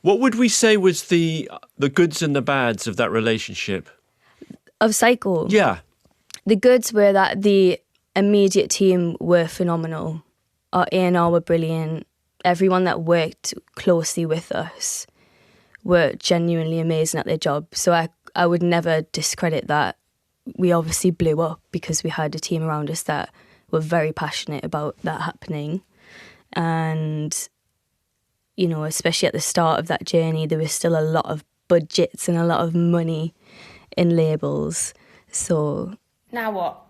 What would we say was the goods and the bads of that relationship? Of Cycle? Yeah. The goods were that the immediate team were phenomenal. Our A&R were brilliant. Everyone that worked closely with us were genuinely amazing at their job. So I would never discredit that. We obviously blew up because we had a team around us that were very passionate about that happening. And, you know, especially at the start of that journey, there was still a lot of budgets and a lot of money in labels. So... Now what?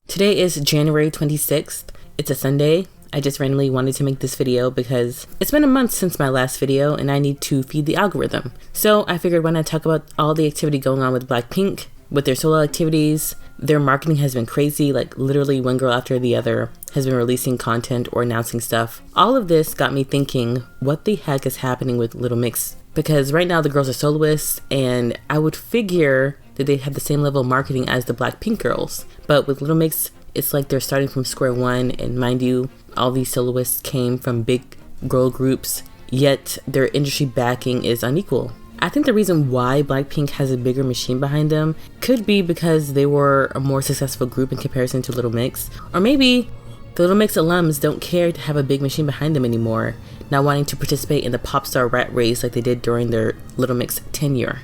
Today is January 26th. It's a Sunday. I just randomly wanted to make this video because it's been a month since my last video and I need to feed the algorithm. So I figured why not talk about all the activity going on with BlackPink, with their solo activities. Their marketing has been crazy, like literally one girl after the other has been releasing content or announcing stuff. All of this got me thinking, what the heck is happening with Little Mix? Because right now the girls are soloists and I would figure that they have the same level of marketing as the BlackPink girls. But with Little Mix, it's like they're starting from square one, and mind you, all these soloists came from big girl groups, yet their industry backing is unequal. I think the reason why BlackPink has a bigger machine behind them could be because they were a more successful group in comparison to Little Mix. Or maybe the Little Mix alums don't care to have a big machine behind them anymore, not wanting to participate in the pop star rat race like they did during their Little Mix tenure.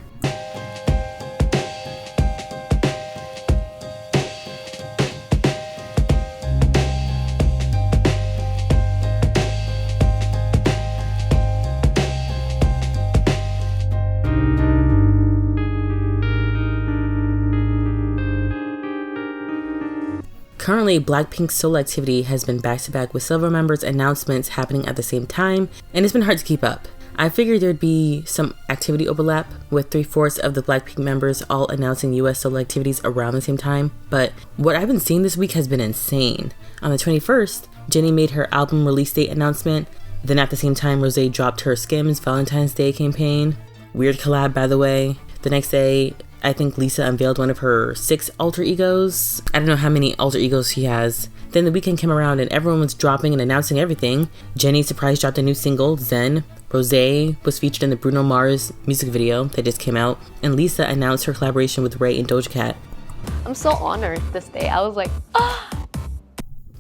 Currently, BlackPink's solo activity has been back-to-back with several members' announcements happening at the same time, and it's been hard to keep up. I figured there'd be some activity overlap, with 3/4 of the BlackPink members all announcing US solo activities around the same time, but what I've been seeing this week has been insane. On the 21st, Jennie made her album release date announcement, then at the same time, Rosé dropped her Skims Valentine's Day campaign. Weird collab, by the way. The next day, I think Lisa unveiled one of her 6 alter egos. I don't know how many alter egos she has. Then the weekend came around and everyone was dropping and announcing everything. Jennie surprise dropped a new single, Zen. Rosé was featured in the Bruno Mars music video that just came out. And Lisa announced her collaboration with Ray and Doja Cat. I'm so honored this day. I was like, ah!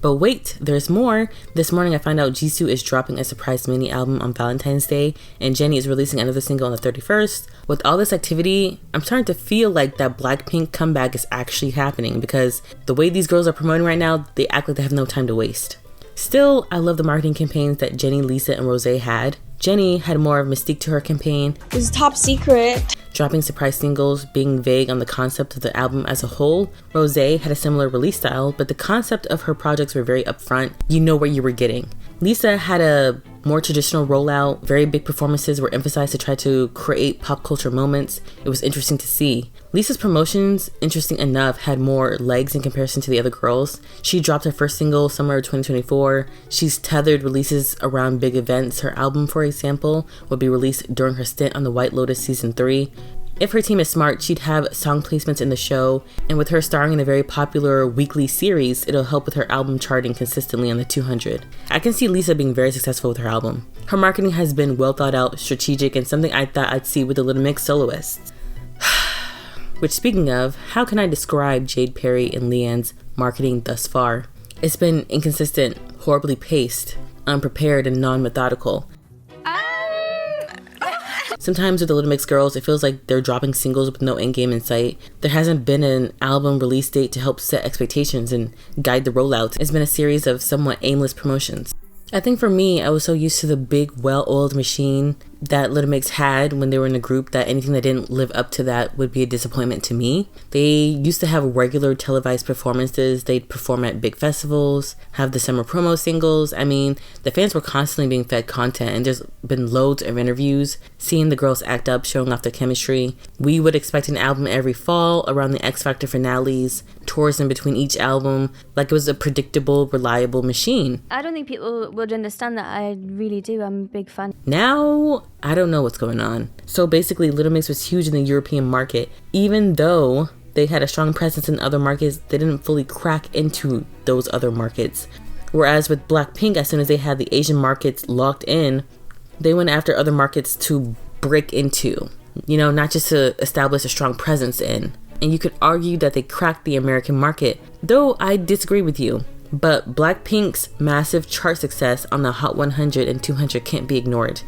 But wait, there's more. This morning I found out Jisoo is dropping a surprise mini album on Valentine's Day, and Jennie is releasing another single on the 31st. With all this activity, I'm starting to feel like that BlackPink comeback is actually happening, because the way these girls are promoting right now, they act like they have no time to waste. Still, I love the marketing campaigns that Jennie, Lisa, and Rosé had. Jennie had more of a mystique to her campaign. It's top secret. Dropping surprise singles, being vague on the concept of the album as a whole. Rosé had a similar release style, but the concept of her projects were very upfront. You know what you were getting. Lisa had a more traditional rollout. Very big performances were emphasized to try to create pop culture moments. It was interesting to see. Lisa's promotions, interesting enough, had more legs in comparison to the other girls. She dropped her first single summer 2024. She's tethered releases around big events. Her album, for example, would be released during her stint on The White Lotus Season 3. If her team is smart, she'd have song placements in the show, and with her starring in a very popular weekly series, it'll help with her album charting consistently on the 200. I can see Lisa being very successful with her album. Her marketing has been well thought out, strategic, and something I thought I'd see with the Little Mix soloists. Which, speaking of, how can I describe Jade Perry and Leanne's marketing thus far? It's been inconsistent, horribly paced, unprepared, and non-methodical. Sometimes with the Little Mix girls, it feels like they're dropping singles with no end game in sight. There hasn't been an album release date to help set expectations and guide the rollout. It's been a series of somewhat aimless promotions. I think for me, I was so used to the big, well-oiled machine that Little Mix had when they were in a group that anything that didn't live up to that would be a disappointment to me. They used to have regular televised performances. They'd perform at big festivals, have the summer promo singles. I mean, the fans were constantly being fed content, and there's been loads of interviews seeing the girls act up, showing off their chemistry. We would expect an album every fall around the X Factor finales, tours in between each album, like it was a predictable, reliable machine. I don't think people would understand that. I really do. I'm a big fan. Now, I don't know what's going on. So basically, Little Mix was huge in the European market. Even though they had a strong presence in other markets, they didn't fully crack into those other markets. Whereas with BlackPink, as soon as they had the Asian markets locked in, they went after other markets to break into, not just to establish a strong presence in. And you could argue that they cracked the American market, though I disagree with you. But BlackPink's massive chart success on the Hot 100 and 200 can't be ignored.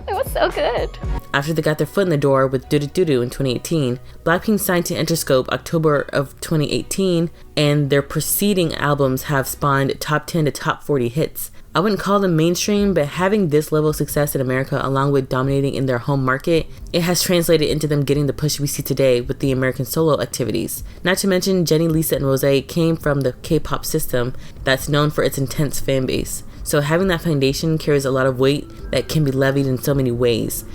It was so good. After they got their foot in the door with Do Do Do Do in 2018, BlackPink signed to Interscope October of 2018, and their preceding albums have spawned top 10 to top 40 hits. I wouldn't call them mainstream, but having this level of success in America along with dominating in their home market, it has translated into them getting the push we see today with the American solo activities. Not to mention, Jennie, Lisa, and Rosé came from the K-pop system that's known for its intense fan base. So having that foundation carries a lot of weight that can be levied in so many ways.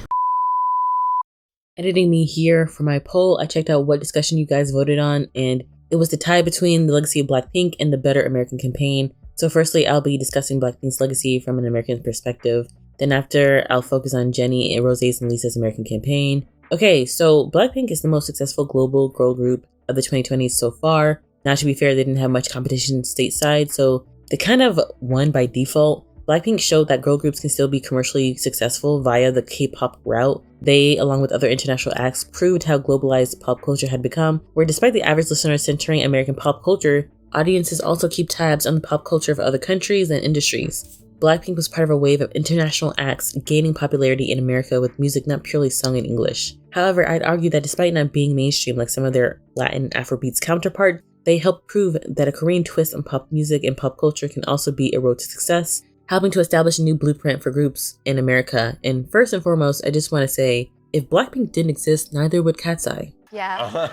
Editing me here for my poll, I checked out what discussion you guys voted on, and it was the tie between the legacy of BlackPink and the Better American campaign. So firstly, I'll be discussing BlackPink's legacy from an American perspective. Then after, I'll focus on Jennie, Rosé's, and Lisa's American campaign. Okay, so BlackPink is the most successful global girl group of the 2020s so far. Now, to be fair, they didn't have much competition stateside, so they kind of won by default. BlackPink showed that girl groups can still be commercially successful via the K-pop route. They, along with other international acts, proved how globalized pop culture had become, where despite the average listener centering American pop culture, audiences also keep tabs on the pop culture of other countries and industries. BlackPink was part of a wave of international acts gaining popularity in America with music not purely sung in English. However, I'd argue that despite not being mainstream like some of their Latin Afrobeats counterparts, they helped prove that a Korean twist on pop music and pop culture can also be a road to success, helping to establish a new blueprint for groups in America. And first and foremost, I just want to say, if BlackPink didn't exist, neither would Cat's Eye. Yeah.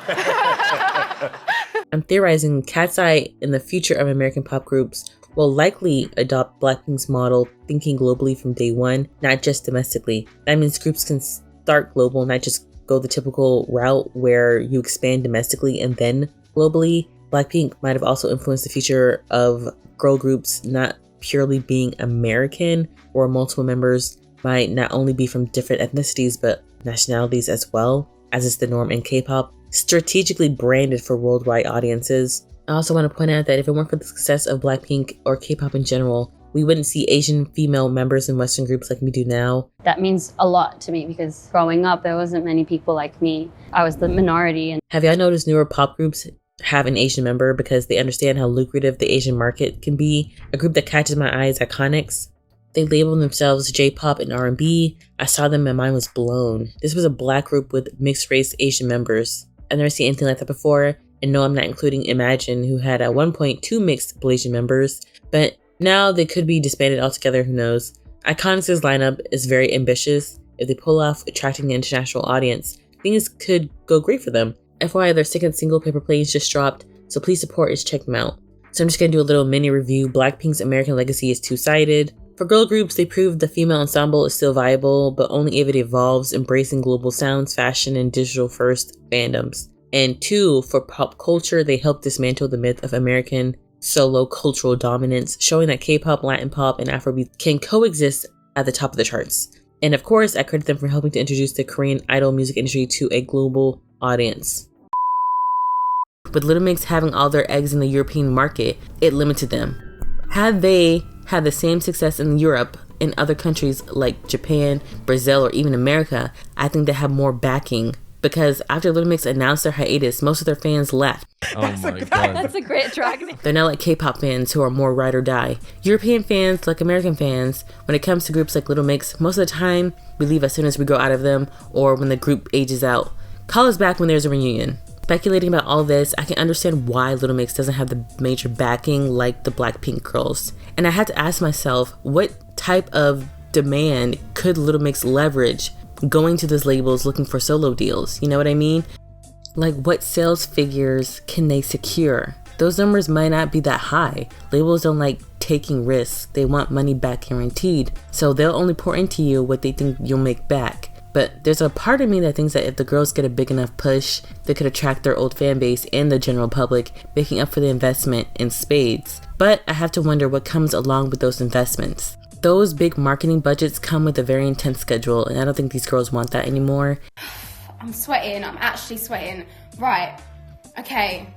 I'm theorizing Cat's Eye in the future of American pop groups will likely adopt BlackPink's model, thinking globally from day one, not just domestically. That means groups can start global, not just go the typical route where you expand domestically and then globally. BlackPink might have also influenced the future of girl groups not purely being American, where multiple members might not only be from different ethnicities but nationalities as well, as is the norm in K-pop, strategically branded for worldwide audiences. I also want to point out that if it weren't for the success of BlackPink or K-pop in general, we wouldn't see Asian female members in Western groups like we do now. That means a lot to me because growing up, there wasn't many people like me. I was the minority. And have y'all noticed newer pop groups have an Asian member because they understand how lucrative the Asian market can be? A group that catches my eye is Iconics. They label themselves J-pop and R&B. I saw them and mine was blown. This was a black group with mixed race Asian members. I've never seen anything like that before. And no, I'm not including Imagine, who had at one point 2 mixed Malaysian members, but now they could be disbanded altogether, who knows. Iconics' lineup is very ambitious. If they pull off attracting an international audience, things could go great for them. FYI, their second single, Paper Planes, just dropped, so please support and check them out. So I'm just going to do a little mini review. BlackPink's American legacy is two-sided. For girl groups, they proved the female ensemble is still viable, but only if it evolves, embracing global sounds, fashion, and digital-first fandoms. And 2, for pop culture, they helped dismantle the myth of American solo cultural dominance, showing that K-pop, Latin pop, and Afrobeat can coexist at the top of the charts. And of course, I credit them for helping to introduce the Korean idol music industry to a global audience. With Little Mix having all their eggs in the European market, it limited them. Had they had the same success in Europe and other countries like Japan, Brazil, or even America, I think they have more backing. Because after Little Mix announced their hiatus, most of their fans left. Oh my god. that's a great track. They're not like K-pop fans who are more ride or die. European fans, like American fans, when it comes to groups like Little Mix, most of the time we leave as soon as we grow out of them or when the group ages out. Call us back when there's a reunion. Speculating about all this, I can understand why Little Mix doesn't have the major backing like the BlackPink girls. And I had to ask myself, what type of demand could Little Mix leverage going to those labels looking for solo deals? You know what I mean? Like, what sales figures can they secure? Those numbers might not be that high. Labels don't like taking risks. They want money back guaranteed. So they'll only pour into you what they think you'll make back. But there's a part of me that thinks that if the girls get a big enough push, they could attract their old fan base and the general public, making up for the investment in spades. But I have to wonder what comes along with those investments. Those big marketing budgets come with a very intense schedule, and I don't think these girls want that anymore. I'm sweating. I'm actually sweating. Right. Okay.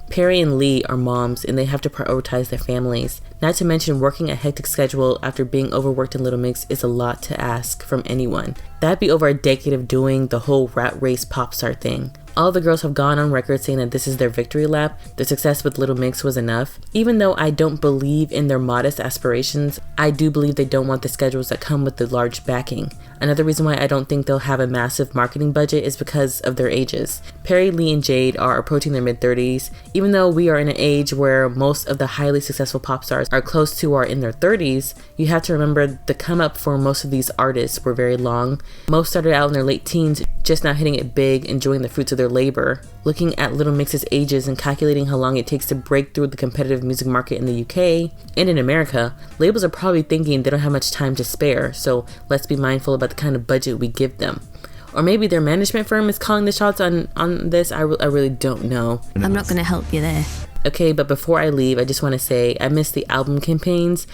Perry and Lee are moms and they have to prioritize their families. Not to mention working a hectic schedule after being overworked in Little Mix is a lot to ask from anyone. That'd be over a decade of doing the whole rat race pop star thing. All the girls have gone on record saying that this is their victory lap. Their success with Little Mix was enough. Even though I don't believe in their modest aspirations, I do believe they don't want the schedules that come with the large backing. Another reason why I don't think they'll have a massive marketing budget is because of their ages. Perry, Lee, and Jade are approaching their mid-30s. Even though we are in an age where most of the highly successful pop stars are close to or in their 30s, you have to remember the come up for most of these artists were very long. Most started out in their late teens, just now hitting it big, enjoying the fruits of their labor. Looking at Little Mix's ages and calculating how long it takes to break through the competitive music market in the UK and in America, labels are probably thinking they don't have much time to spare, so let's be mindful about the kind of budget we give them. Or maybe their management firm is calling the shots on this. I really don't know. I'm not going to help you there. Okay, but before I leave, I just want to say I miss the album campaigns.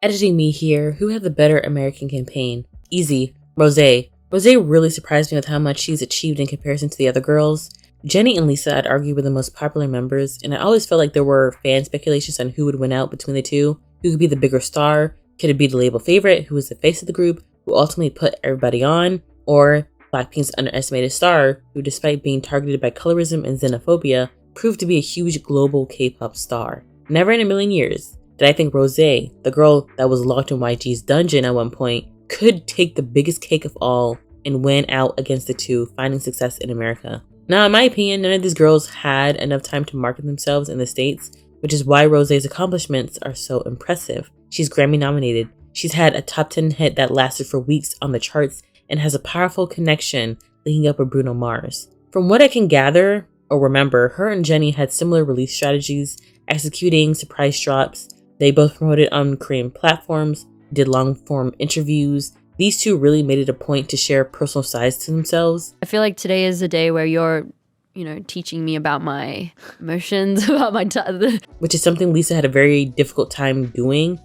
Editing me here, who had the better American campaign? Easy, Rosé. Rosé really surprised me with how much she's achieved in comparison to the other girls. Jennie and Lisa, I'd argue, were the most popular members, and I always felt like there were fan speculations on who would win out between the two. Who could be the bigger star? Could it be the label favorite, who was the face of the group, who ultimately put everybody on? Or BlackPink's underestimated star, who despite being targeted by colorism and xenophobia, proved to be a huge global K-pop star? Never in a million years did I think Rosé, the girl that was locked in YG's dungeon at one point, could take the biggest cake of all and win out against the two, finding success in America. Now, in my opinion, none of these girls had enough time to market themselves in the States, which is why Rosé's accomplishments are so impressive. She's Grammy nominated. She's had a top 10 hit that lasted for weeks on the charts and has a powerful connection linking up with Bruno Mars. From what I can gather or remember, her and Jennie had similar release strategies, executing surprise drops. They both promoted on Korean platforms, did long-form interviews. These two really made it a point to share personal sides to themselves. I feel like today is a day where you're, teaching me about my emotions, about my which is something Lisa had a very difficult time doing.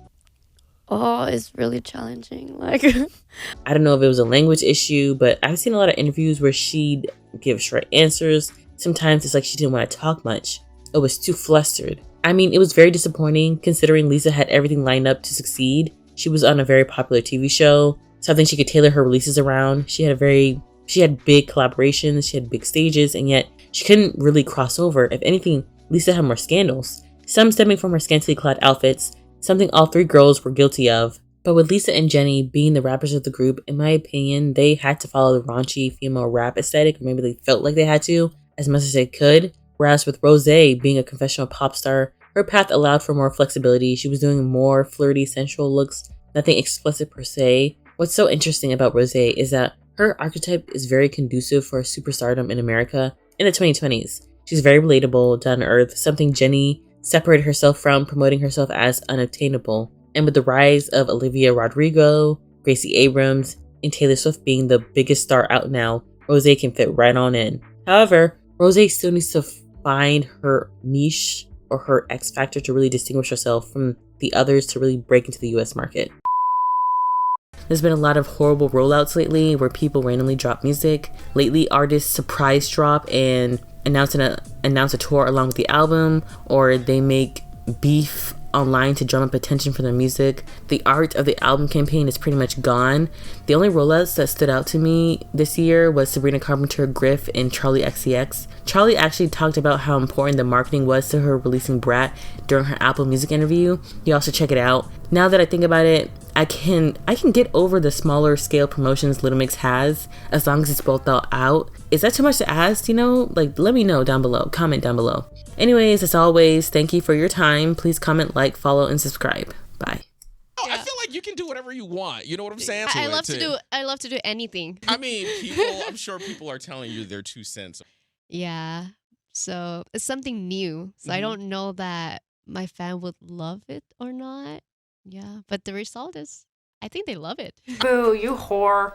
Oh, it's really challenging. I don't know if it was a language issue, but I've seen a lot of interviews where she'd give short answers. Sometimes it's like she didn't want to talk much. It was too flustered. I mean, it was very disappointing considering Lisa had everything lined up to succeed. She was on a very popular TV show, something she could tailor her releases around. She had big collaborations, she had big stages, and yet she couldn't really cross over. If anything, Lisa had more scandals, some stemming from her scantily clad outfits, something all three girls were guilty of. But with Lisa and Jennie being the rappers of the group, in my opinion, they had to follow the raunchy female rap aesthetic, or maybe they felt like they had to, as much as they could. Whereas with Rosé being a confessional pop star, her path allowed for more flexibility. She was doing more flirty, sensual looks, nothing explicit per se. What's so interesting about Rosé is that her archetype is very conducive for superstardom in America in the 2020s. She's very relatable, down to earth, something Jennie separated herself from, promoting herself as unobtainable. And with the rise of Olivia Rodrigo, Gracie Abrams, and Taylor Swift being the biggest star out now, Rosé can fit right on in. However, Rosé still needs to find her niche or her X factor to really distinguish herself from the others to really break into the US market. There's been a lot of horrible rollouts lately where people randomly drop music. Lately, artists surprise drop and announce a tour along with the album, or they make beef online to drum up attention for their music. The art of the album campaign is pretty much gone. The only rollouts that stood out to me this year was Sabrina Carpenter, Griff, and Charlie XCX. Charlie actually talked about how important the marketing was to her releasing Brat during her Apple Music interview. You also check it out. Now that I think about it, I can get over the smaller scale promotions Little Mix has as long as it's both thought out. Is that too much to ask? Let me know down below. Comment down below. Anyways, as always, thank you for your time. Please comment, like, follow, and subscribe. Bye. I feel like you can do whatever you want. You know what I'm saying? I love to do anything. I mean, I'm sure people are telling you their 2 cents. Yeah. So it's something new. So I don't know that my fan would love it or not. Yeah. But the result is, I think they love it. Boo, you whore.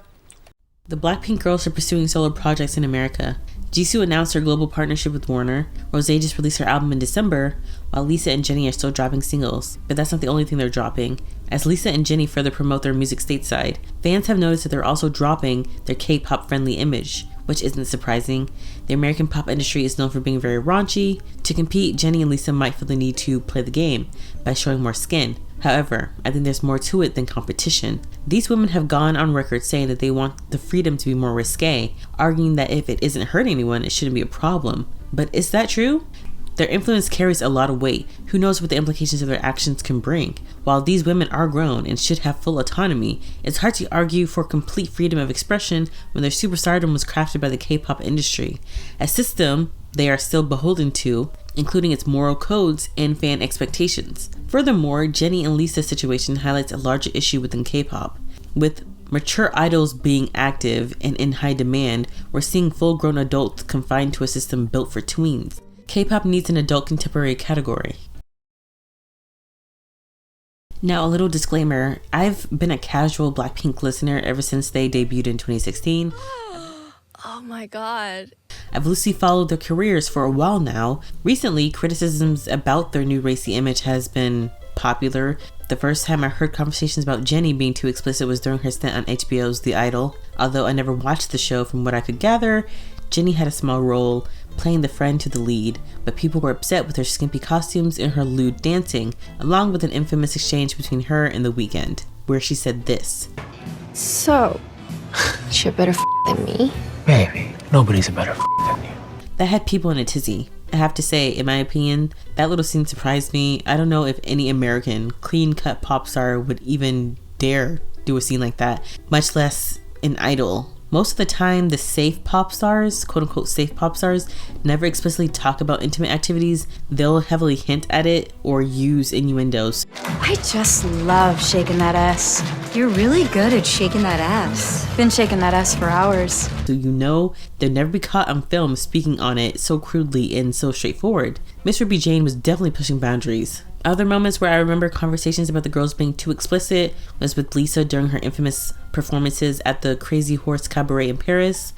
The BlackPink girls are pursuing solo projects in America. Jisoo announced her global partnership with Warner. Rosé just released her album in December, while Lisa and Jennie are still dropping singles. But that's not the only thing they're dropping. As Lisa and Jennie further promote their music stateside, fans have noticed that they're also dropping their K-pop friendly image, which isn't surprising. The American pop industry is known for being very raunchy. To compete, Jennie and Lisa might feel the need to play the game by showing more skin. However, I think there's more to it than competition. These women have gone on record saying that they want the freedom to be more risque, arguing that if it isn't hurting anyone, it shouldn't be a problem. But is that true? Their influence carries a lot of weight. Who knows what the implications of their actions can bring? While these women are grown and should have full autonomy, it's hard to argue for complete freedom of expression when their superstardom was crafted by the K-pop industry, a system they are still beholden to, including its moral codes and fan expectations. Furthermore, Jennie and Lisa's situation highlights a larger issue within K-pop. With mature idols being active and in high demand, we're seeing full-grown adults confined to a system built for tweens. K-pop needs an adult contemporary category. Now, a little disclaimer, I've been a casual BlackPink listener ever since they debuted in 2016. Oh my god. I've loosely followed their careers for a while now. Recently, criticisms about their new racy image has been popular. The first time I heard conversations about Jennie being too explicit was during her stint on HBO's The Idol. Although I never watched the show, from what I could gather, Jennie had a small role playing the friend to the lead, but people were upset with her skimpy costumes and her lewd dancing, along with an infamous exchange between her and The Weeknd, where she said this. So, you're better than me? Baby, nobody's a better than you. That had people in a tizzy. I have to say, in my opinion, that little scene surprised me. I don't know if any American clean-cut pop star would even dare do a scene like that, much less an idol. Most of the time, the safe pop stars, quote-unquote safe pop stars, never explicitly talk about intimate activities. They'll heavily hint at it or use innuendos. I just love shaking that ass. You're really good at shaking that ass. Been shaking that ass for hours. So you know they'll never be caught on film speaking on it so crudely and so straightforward. Miss Ruby Jane was definitely pushing boundaries. Other moments where I remember conversations about the girls being too explicit was with Lisa during her infamous performances at the Crazy Horse Cabaret in Paris.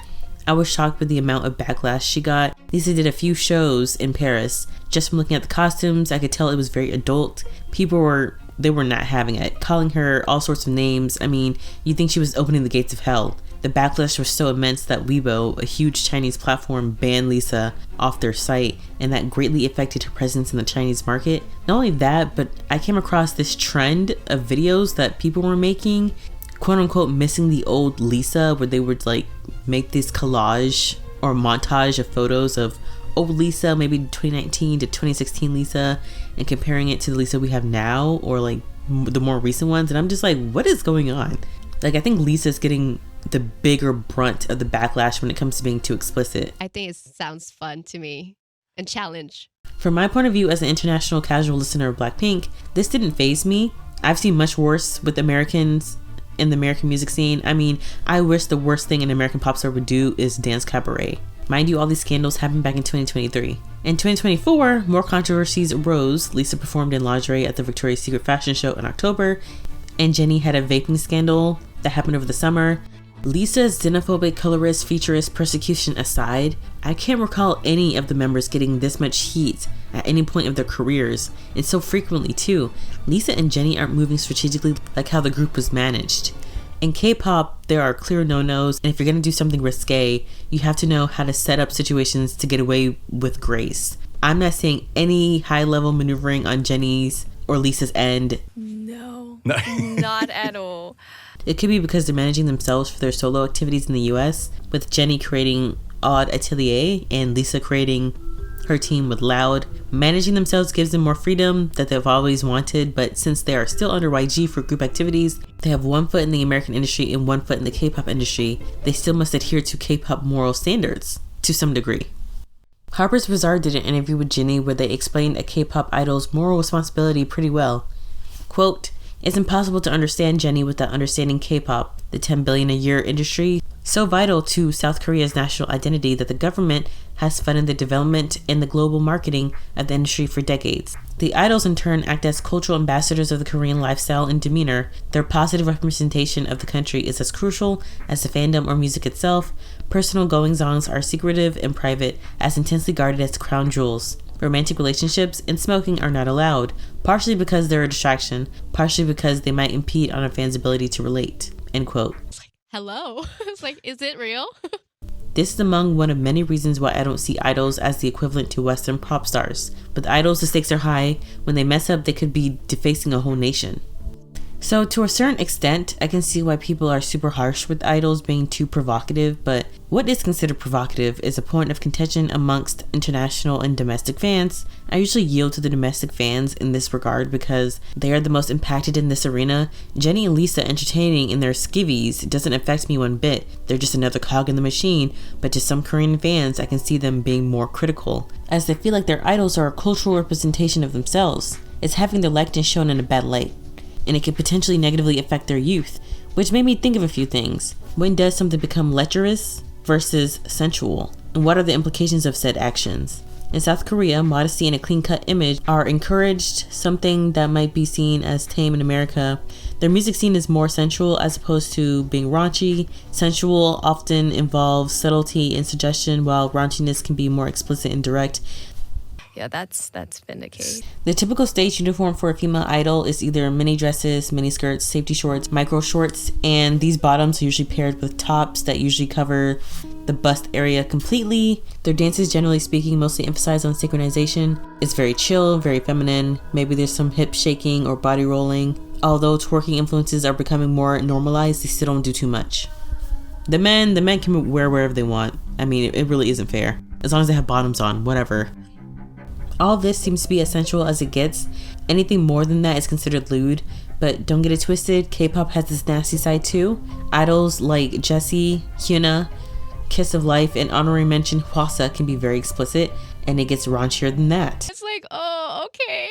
I was shocked with the amount of backlash she got. Lisa did a few shows in Paris. Just from looking at the costumes, I could tell it was very adult. People were not having it, calling her all sorts of names. I mean, you'd think she was opening the gates of hell. The backlash was so immense that Weibo, a huge Chinese platform, banned Lisa off their site, and that greatly affected her presence in the Chinese market. Not only that, but I came across this trend of videos that people were making, quote-unquote missing the old Lisa, where they would like make this collage or montage of photos of old Lisa, maybe 2019 to 2016 Lisa, and comparing it to the Lisa we have now, or like the more recent ones. And I'm just like, what is going on? Like, I think Lisa's getting the bigger brunt of the backlash when it comes to being too explicit. I think it sounds fun to me and challenge. From my point of view as an international casual listener of BlackPink, this didn't faze me. I've seen much worse with Americans in the American music scene. I mean, I wish the worst thing an American pop star would do is dance cabaret. Mind you, all these scandals happened back in 2023. In 2024, more controversies arose. Lisa performed in lingerie at the Victoria's Secret fashion show in October, and Jennie had a vaping scandal that happened over the summer. Lisa's xenophobic, colorist, futurist persecution aside, I can't recall any of the members getting this much heat at any point of their careers, and so frequently too. Lisa and Jennie aren't moving strategically like how the group was managed. In K-pop, there are clear no-nos, and if you're gonna do something risque, you have to know how to set up situations to get away with grace. I'm not saying any high-level maneuvering on Jennie's or Lisa's end. No, not at all. It could be because they're managing themselves for their solo activities in the US, with Jennie creating Odd Atelier and Lisa creating her team with Loud. Managing themselves gives them more freedom that they've always wanted, but since they are still under YG for group activities, they have one foot in the American industry and one foot in the K-pop industry. They still must adhere to K-pop moral standards to some degree. Harper's Bazaar did an interview with Jennie where they explained a K-pop idol's moral responsibility pretty well. Quote, "It's impossible to understand Jennie without understanding K-pop, the 10 billion a year industry so vital to South Korea's national identity that the government has funded the development and the global marketing of the industry for decades. The idols in turn act as cultural ambassadors of the Korean lifestyle and demeanor. Their positive representation of the country is as crucial as the fandom or music itself. Personal goings-ons are secretive and private, as intensely guarded as crown jewels. Romantic relationships and smoking are not allowed, partially because they're a distraction, partially because they might impede on a fan's ability to relate. End quote. Hello? It's like, is it real? This is among one of many reasons why I don't see idols as the equivalent to Western pop stars. With idols, the stakes are high. When they mess up, they could be defacing a whole nation. So to a certain extent, I can see why people are super harsh with idols being too provocative, but what is considered provocative is a point of contention amongst international and domestic fans. I usually yield to the domestic fans in this regard because they are the most impacted in this arena. Jennie and Lisa entertaining in their skivvies doesn't affect me one bit. They're just another cog in the machine, but to some Korean fans, I can see them being more critical, as they feel like their idols are a cultural representation of themselves. It's having their likeness shown in a bad light, and it could potentially negatively affect their youth, which made me think of a few things. When does something become lecherous versus sensual? And what are the implications of said actions? In South Korea, modesty and a clean-cut image are encouraged, something that might be seen as tame in America. Their music scene is more sensual as opposed to being raunchy. Sensual often involves subtlety and suggestion, while raunchiness can be more explicit and direct. Yeah, that's been the case. The typical stage uniform for a female idol is either mini dresses, mini skirts, safety shorts, micro shorts, and these bottoms are usually paired with tops that usually cover the bust area completely. Their dances, generally speaking, mostly emphasize on synchronization. It's very chill, very feminine. Maybe there's some hip shaking or body rolling. Although twerking influences are becoming more normalized, they still don't do too much. The men can wear wherever they want. I mean, it really isn't fair. As long as they have bottoms on, whatever. All this seems to be as sensual as it gets. Anything more than that is considered lewd, but don't get it twisted, K-pop has this nasty side too. Idols like Jessie, Hyuna, Kiss of Life, and honorary mention Hwasa can be very explicit, and it gets raunchier than that. It's like, oh, okay.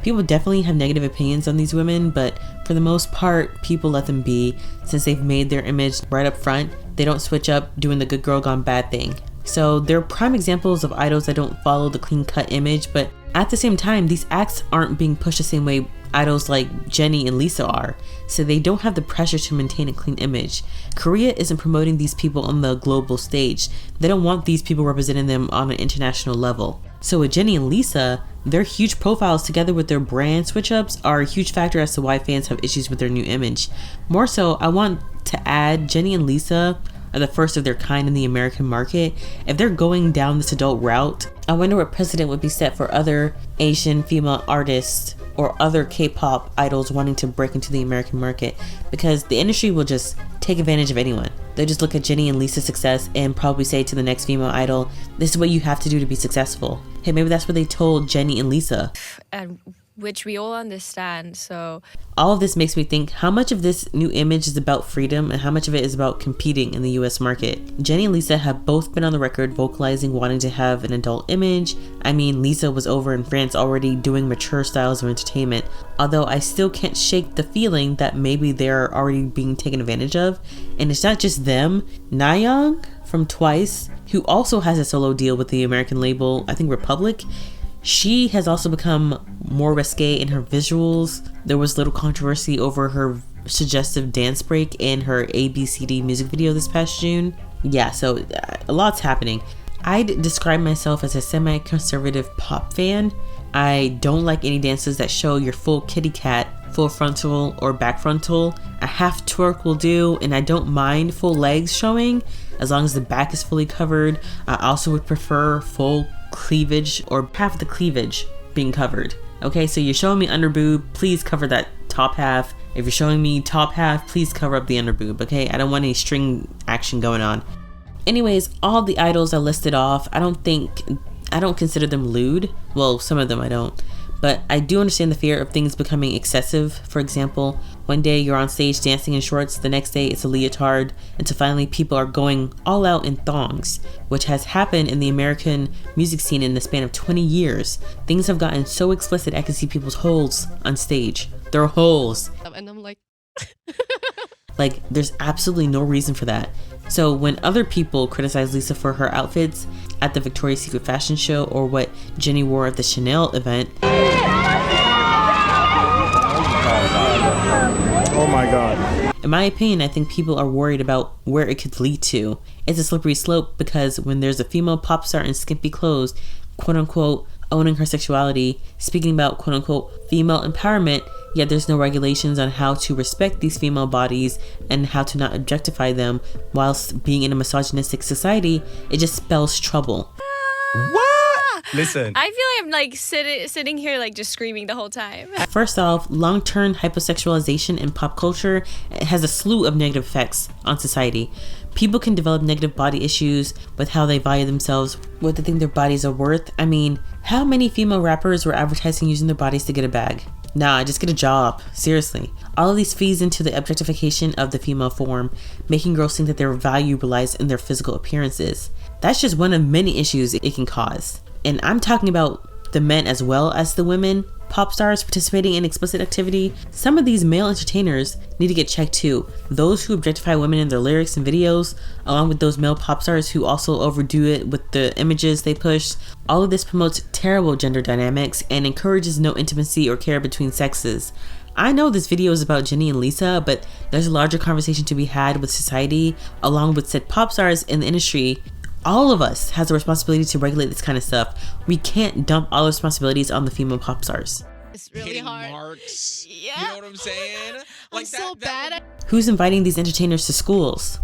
People definitely have negative opinions on these women, but for the most part, people let them be. Since they've made their image right up front, they don't switch up doing the good girl gone bad thing. So they're prime examples of idols that don't follow the clean-cut image, but at the same time, these acts aren't being pushed the same way idols like Jennie and Lisa are, so they don't have the pressure to maintain a clean image. Korea isn't promoting these people on the global stage. They don't want these people representing them on an international level. So with Jennie and Lisa, their huge profiles together with their brand switch-ups are a huge factor as to why fans have issues with their new image. More so, I want to add Jennie and Lisa are the first of their kind in the American market. If they're going down this adult route, I wonder what precedent would be set for other Asian female artists or other K-pop idols wanting to break into the American market, because the industry will just take advantage of anyone. They'll just look at Jennie and Lisa's success and probably say to the next female idol, this is what you have to do to be successful. Hey, maybe that's what they told Jennie and Lisa. And which we all understand, so all of this makes me think how much of this new image is about freedom and how much of it is about competing in the US market. Jennie and Lisa have both been on the record vocalizing wanting to have an adult image. I mean, Lisa was over in France already doing mature styles of entertainment, although I still can't shake the feeling that maybe they're already being taken advantage of. And it's not just them. Nayoung from Twice, who also has a solo deal with the American label, I think Republic, she has also become more risque in her visuals. There was little controversy over her suggestive dance break in her ABCD music video this past June. Yeah, so a lot's happening. I'd describe myself as a semi-conservative pop fan. I don't like any dances that show your full kitty cat, full frontal or back frontal. A half twerk will do, and I don't mind full legs showing as long as the back is fully covered. I also would prefer full cleavage or half the cleavage being covered. Okay, so you're showing me under boob, please cover that top half. If you're showing me top half, please cover up the under boob. Okay, I don't want any string action going on. Anyways, all the idols I listed off, I don't consider them lewd. Well, some of them I don't, but I do understand the fear of things becoming excessive. For example, one day you're on stage dancing in shorts, the next day it's a leotard, until finally people are going all out in thongs, which has happened in the American music scene in the span of 20 years. Things have gotten so explicit I can see people's holes on stage. They're holes. And I'm like, Like, there's absolutely no reason for that. So when other people criticize Lisa for her outfits at the Victoria's Secret fashion show or what Jennie wore at the Chanel event, oh my god. In my opinion, I think people are worried about where it could lead to. It's a slippery slope because when there's a female pop star in skimpy clothes, quote unquote, owning her sexuality, speaking about quote unquote female empowerment, yet there's no regulations on how to respect these female bodies and how to not objectify them whilst being in a misogynistic society, it just spells trouble. What? Listen. I feel like I'm like sitting here like just screaming the whole time. First off, long-term hyposexualization in pop culture has a slew of negative effects on society. People can develop negative body issues with how they value themselves, what they think their bodies are worth. I mean, how many female rappers were advertising using their bodies to get a bag? Nah, just get a job. Seriously. All of these feeds into the objectification of the female form, making girls think that their value relies in their physical appearances. That's just one of many issues it can cause. And I'm talking about the men as well as the women pop stars participating in explicit activity. Some of these male entertainers need to get checked too. Those who objectify women in their lyrics and videos, along with those male pop stars who also overdo it with the images they push. All of this promotes terrible gender dynamics and encourages no intimacy or care between sexes. I know this video is about Jennie and Lisa, but there's a larger conversation to be had with society, along with said pop stars in the industry. All of us has a responsibility to regulate this kind of stuff. We can't dump all the responsibilities on the female pop stars. It's really Hitting hard. marks. Yeah. You know what I'm saying? I'm so bad. Who's inviting these entertainers to schools?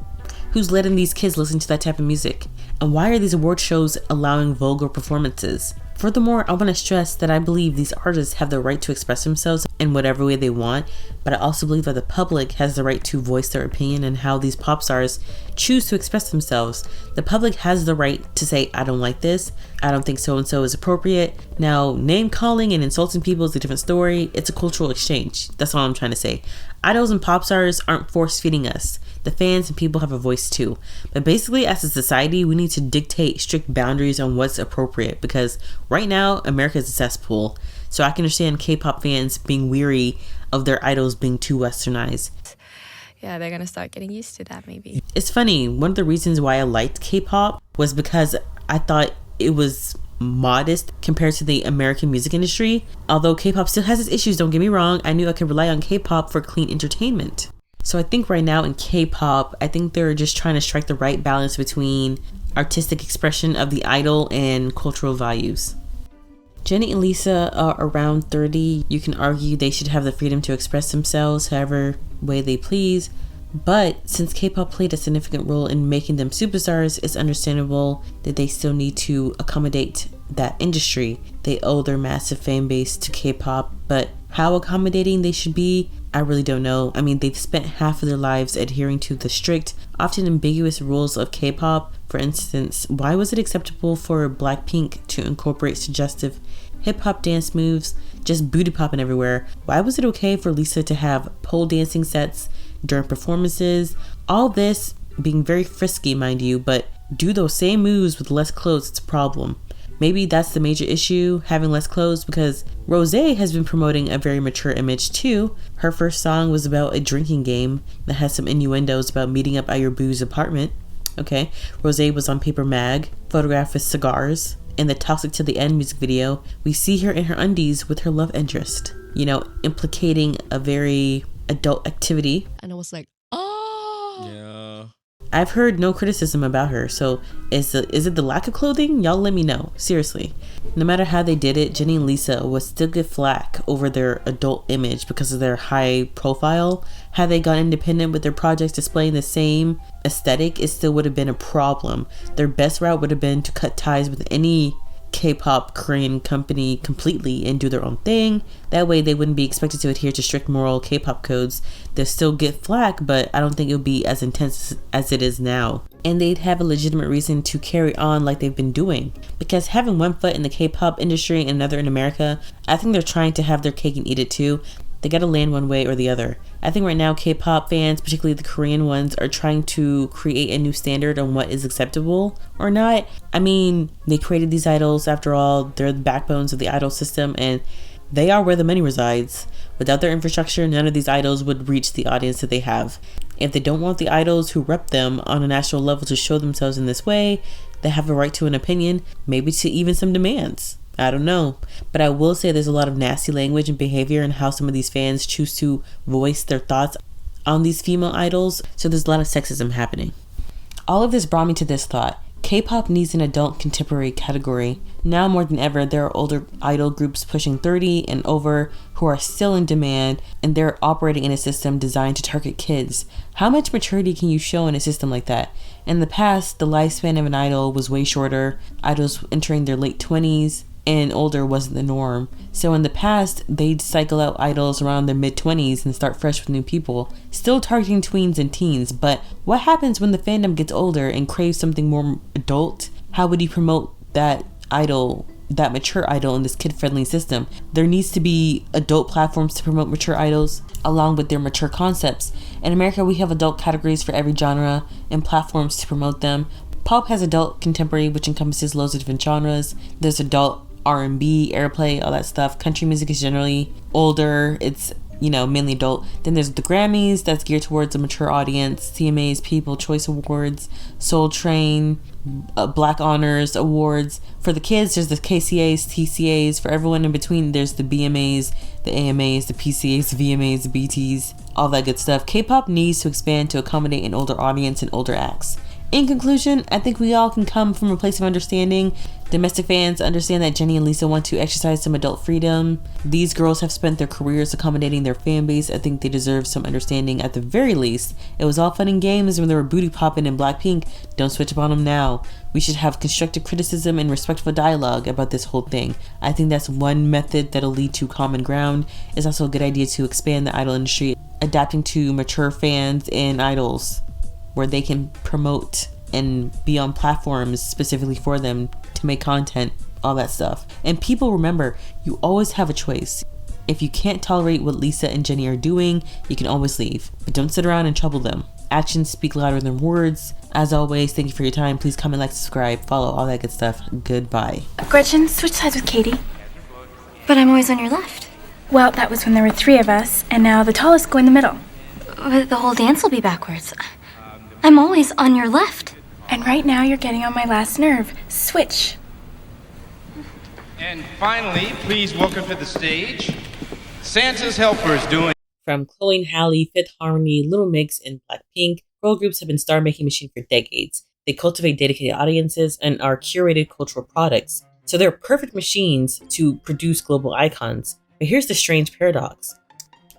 Who's letting these kids listen to that type of music? And why are these award shows allowing vulgar performances? Furthermore, I want to stress that I believe these artists have the right to express themselves in whatever way they want, but I also believe that the public has the right to voice their opinion on how these pop stars choose to express themselves. The public has the right to say, I don't like this, I don't think so and so is appropriate. Now, name calling and insulting people is a different story. It's a cultural exchange. That's all I'm trying to say. Idols and pop stars aren't force feeding us. The fans and people have a voice too. But basically, as a society, we need to dictate strict boundaries on what's appropriate, because right now, America is a cesspool. So I can understand K-pop fans being weary of their idols being too westernized. Yeah, they're gonna start getting used to that maybe. It's funny, one of the reasons why I liked K-pop was because I thought it was modest compared to the American music industry. Although K-pop still has its issues, don't get me wrong, I knew I could rely on K-pop for clean entertainment. So I think right now in K-pop, I think they're just trying to strike the right balance between artistic expression of the idol and cultural values. Jennie and Lisa are around 30. You can argue they should have the freedom to express themselves however way they please. But since K-pop played a significant role in making them superstars, it's understandable that they still need to accommodate that industry. They owe their massive fan base to K-pop, but how accommodating they should be, I really don't know. I mean, they've spent half of their lives adhering to the strict, often ambiguous rules of K-pop. For instance, why was it acceptable for BlackPink to incorporate suggestive hip-hop dance moves, just booty popping everywhere? Why was it okay for Lisa to have pole dancing sets during performances? All this being very frisky, mind you, but do those same moves with less clothes, it's a problem. Maybe that's the major issue, having less clothes, because Rosé has been promoting a very mature image too. Her first song was about a drinking game that has some innuendos about meeting up at your boo's apartment. Okay, Rosé was on Paper Mag, photographed with cigars. In the Toxic to the End music video, we see her in her undies with her love interest, you know, implicating a very adult activity. And I was like, oh. Yeah. I've heard no criticism about her, so is it the lack of clothing? Y'all let me know, seriously. No matter how they did it, Jennie and Lisa would still get flack over their adult image because of their high profile. Had they gone independent with their projects displaying the same aesthetic, it still would have been a problem. Their best route would have been to cut ties with any K-pop Korean company completely and do their own thing. That way they wouldn't be expected to adhere to strict moral K-pop codes. They'll still get flack, but I don't think it would be as intense as it is now. And they'd have a legitimate reason to carry on like they've been doing. Because having one foot in the K-pop industry and another in America, I think they're trying to have their cake and eat it too. They gotta land one way or the other. I think right now K-pop fans, particularly the Korean ones, are trying to create a new standard on what is acceptable or not. I mean, they created these idols, after all. They're the backbones of the idol system, and they are where the money resides. Without their infrastructure, none of these idols would reach the audience that they have. If they don't want the idols who rep them on a national level to show themselves in this way, they have a right to an opinion, maybe to even some demands. I don't know. But I will say there's a lot of nasty language and behavior in how some of these fans choose to voice their thoughts on these female idols, so there's a lot of sexism happening. All of this brought me to this thought. K-pop needs an adult contemporary category. Now more than ever, there are older idol groups pushing 30 and over who are still in demand, and they're operating in a system designed to target kids. How much maturity can you show in a system like that? In the past, the lifespan of an idol was way shorter. Idols entering their late 20s and older wasn't the norm. So in the past, they'd cycle out idols around their mid-20s and start fresh with new people, still targeting tweens and teens. But what happens when the fandom gets older and craves something more adult? How would you promote that idol, that mature idol, in this kid-friendly system? There needs to be adult platforms to promote mature idols along with their mature concepts. In America, we have adult categories for every genre and platforms to promote them. Pop has adult contemporary, which encompasses loads of different genres. There's adult R&B, airplay, all that stuff. Country music is generally older. It's, mainly adult. Then there's the Grammys, that's geared towards a mature audience. CMAs, People Choice Awards, Soul Train, Black Honors Awards. For the kids, there's the KCAs, TCAs. For everyone in between, there's the BMAs, the AMAs, the PCAs, the VMAs, the BTs, all that good stuff. K-pop needs to expand to accommodate an older audience and older acts. In conclusion, I think we all can come from a place of understanding. Domestic fans understand that Jennie and Lisa want to exercise some adult freedom. These girls have spent their careers accommodating their fan base. I think they deserve some understanding at the very least. It was all fun and games when they were booty popping in BlackPink. Don't switch up on them now. We should have constructive criticism and respectful dialogue about this whole thing. I think that's one method that'll lead to common ground. It's also a good idea to expand the idol industry, adapting to mature fans and idols, where they can promote and be on platforms specifically for them to make content, all that stuff. And people, remember, you always have a choice. If you can't tolerate what Lisa and Jennie are doing, you can always leave. But don't sit around and trouble them. Actions speak louder than words. As always, thank you for your time. Please comment, like, subscribe, follow, all that good stuff. Goodbye. Gretchen, switch sides with Katie. But I'm always on your left. Well, that was when there were 3 of us, and now the tallest go in the middle. But the whole dance will be backwards. I'm always on your left. And right now you're getting on my last nerve. Switch. And finally, please welcome to the stage, Santa's Helpers doing... From Chloe and Halle, Fifth Harmony, Little Mix, and BlackPink, girl groups have been star-making machines for decades. They cultivate dedicated audiences and are curated cultural products. So they're perfect machines to produce global icons. But here's the strange paradox.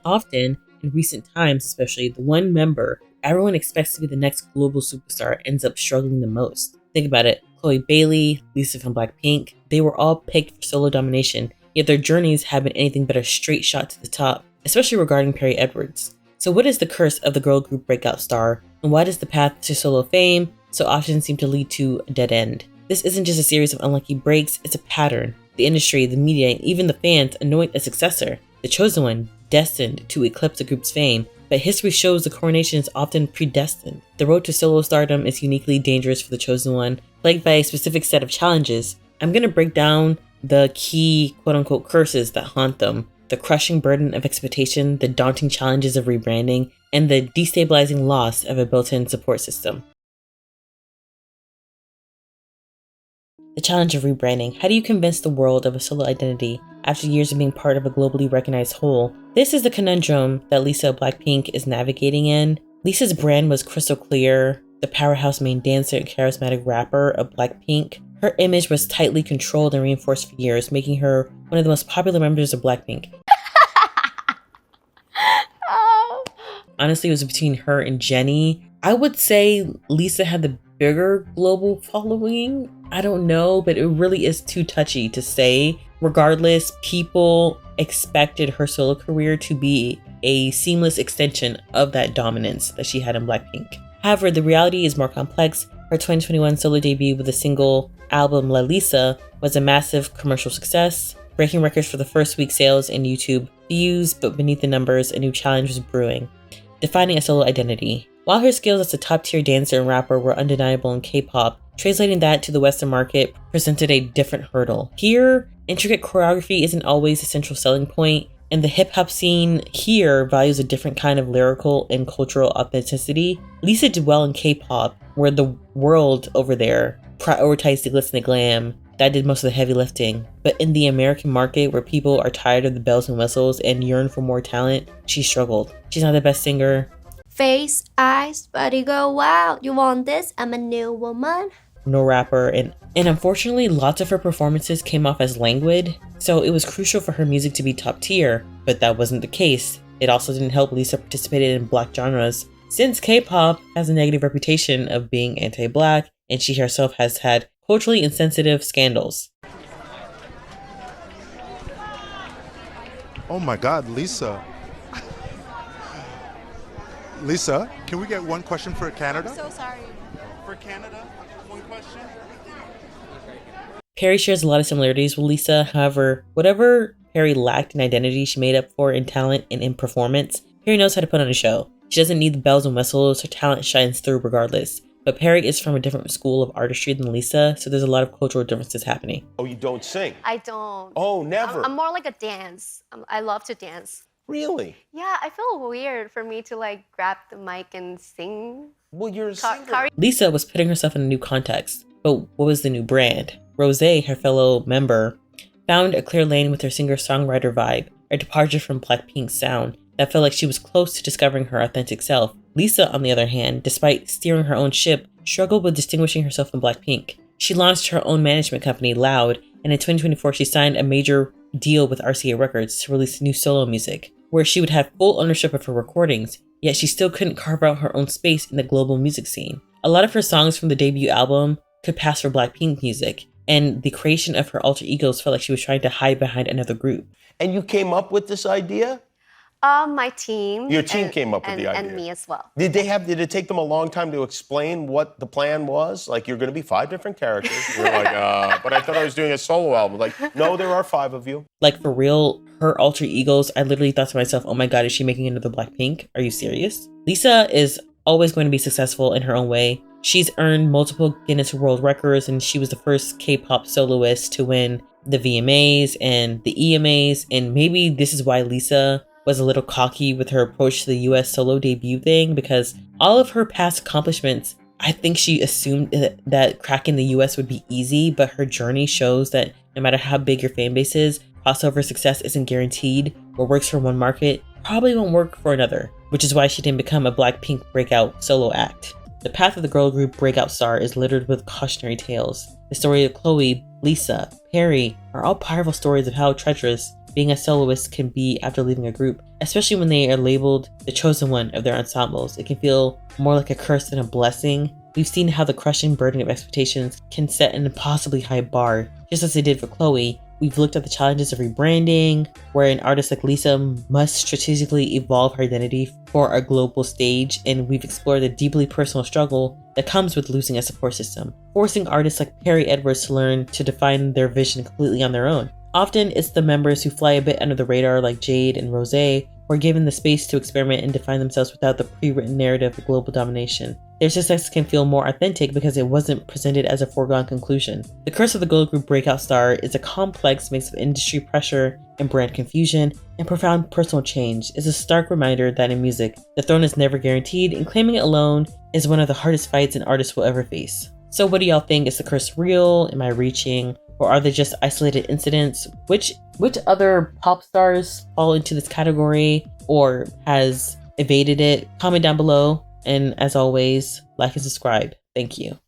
Often, in recent times especially, the one member everyone expects to be the next global superstar ends up struggling the most. Think about it. Chloe Bailey, Lisa from BlackPink, they were all picked for solo domination, yet their journeys have been anything but a straight shot to the top, especially regarding Perry Edwards. So what is the curse of the girl group breakout star, and why does the path to solo fame so often seem to lead to a dead end? This isn't just a series of unlucky breaks, it's a pattern. The industry, the media, and even the fans anoint a successor, the chosen one, destined to eclipse the group's fame. But history shows the coronation is often predestined. The road to solo stardom is uniquely dangerous for the chosen one, plagued by a specific set of challenges. I'm going to break down the key quote-unquote curses that haunt them, the crushing burden of expectation, the daunting challenges of rebranding, and the destabilizing loss of a built-in support system. The challenge of rebranding. How do you convince the world of a solo identity after years of being part of a globally recognized whole? This is the conundrum that Lisa of BlackPink is navigating in. Lisa's brand was crystal clear, the powerhouse main dancer and charismatic rapper of BlackPink. Her image was tightly controlled and reinforced for years, making her one of the most popular members of BlackPink. Honestly, it was between her and Jennie. I would say Lisa had the bigger global following. I don't know, but it really is too touchy to say. Regardless, people expected her solo career to be a seamless extension of that dominance that she had in BlackPink. However, the reality is more complex. Her 2021 solo debut with a single album, La Lisa, was a massive commercial success, breaking records for the first week sales and YouTube views, but beneath the numbers, a new challenge was brewing, defining a solo identity. While her skills as a top-tier dancer and rapper were undeniable in K-pop, translating that to the Western market presented a different hurdle. Here, intricate choreography isn't always a central selling point. And the hip hop scene here values a different kind of lyrical and cultural authenticity. Lisa did well in K-pop, where the world over there prioritized the glitz and the glam. That did most of the heavy lifting. But in the American market, where people are tired of the bells and whistles and yearn for more talent, she struggled. She's not the best singer. Face, eyes, body go wild. You want this? I'm a new woman. No rapper, and unfortunately lots of her performances came off as languid, so it was crucial for her music to be top tier, but that wasn't the case. It also didn't help Lisa participated in black genres, since K-pop has a negative reputation of being anti-black, and she herself has had culturally insensitive scandals. Oh my God, Lisa. Lisa, can we get one question for Canada? I'm so sorry. For Canada, one question. Perry shares a lot of similarities with Lisa. However, whatever Perry lacked in identity, she made up for in talent and in performance. Perry knows how to put on a show. She doesn't need the bells and whistles. Her talent shines through regardless. But Perry is from a different school of artistry than Lisa, so there's a lot of cultural differences happening. Oh, you don't sing? I don't. Oh, never? I'm more like a dance. I love to dance. Really? Yeah, I feel weird for me to like grab the mic and sing. Well, you're a singer. Lisa was putting herself in a new context, but what was the new brand? Rosé, her fellow member, found a clear lane with her singer-songwriter vibe, a departure from BlackPink's sound that felt like she was close to discovering her authentic self. Lisa, on the other hand, despite steering her own ship, struggled with distinguishing herself from BlackPink. She launched her own management company, Loud, and in 2024 she signed a major deal with RCA Records to release new solo music, where she would have full ownership of her recordings, yet she still couldn't carve out her own space in the global music scene. A lot of her songs from the debut album could pass for BlackPink music, and the creation of her alter egos felt like she was trying to hide behind another group. And you came up with this idea? My team. Your team came up with the idea. And me as well. Did it take them a long time to explain what the plan was? Like, you're going to be 5 different characters. You're like, but I thought I was doing a solo album. Like, no, there are 5 of you. Like, for real, her alter egos, I literally thought to myself, oh my God, is she making another BlackPink? Are you serious? Lisa is always going to be successful in her own way. She's earned multiple Guinness World Records, and she was the first K-pop soloist to win the VMAs and the EMAs, and maybe this is why Lisa was a little cocky with her approach to the US solo debut thing, because all of her past accomplishments, I think she assumed that cracking the US would be easy, but her journey shows that no matter how big your fan base is, crossover success isn't guaranteed. What works for one market probably won't work for another, which is why she didn't become a BlackPink breakout solo act. The path of the girl group breakout star is littered with cautionary tales. The story of Chloe, Lisa, Perry are all powerful stories of how treacherous being a soloist can be after leaving a group, especially when they are labeled the chosen one of their ensembles. It can feel more like a curse than a blessing. We've seen how the crushing burden of expectations can set an impossibly high bar, just as they did for Chloe. We've looked at the challenges of rebranding, where an artist like Lisa must strategically evolve her identity for a global stage, and we've explored the deeply personal struggle that comes with losing a support system, forcing artists like Perry Edwards to learn to define their vision completely on their own. Often, it's the members who fly a bit under the radar like Jade and Rosé, who are given the space to experiment and define themselves without the pre-written narrative of global domination. Their success can feel more authentic because it wasn't presented as a foregone conclusion. The curse of the girl group breakout star is a complex mix of industry pressure and brand confusion, and profound personal change. Is a stark reminder that in music, the throne is never guaranteed, and claiming it alone is one of the hardest fights an artist will ever face. So what do y'all think? Is the curse real? Am I reaching? Or are they just isolated incidents? Which other pop stars fall into this category or has evaded it? Comment down below. And as always, like and subscribe. Thank you.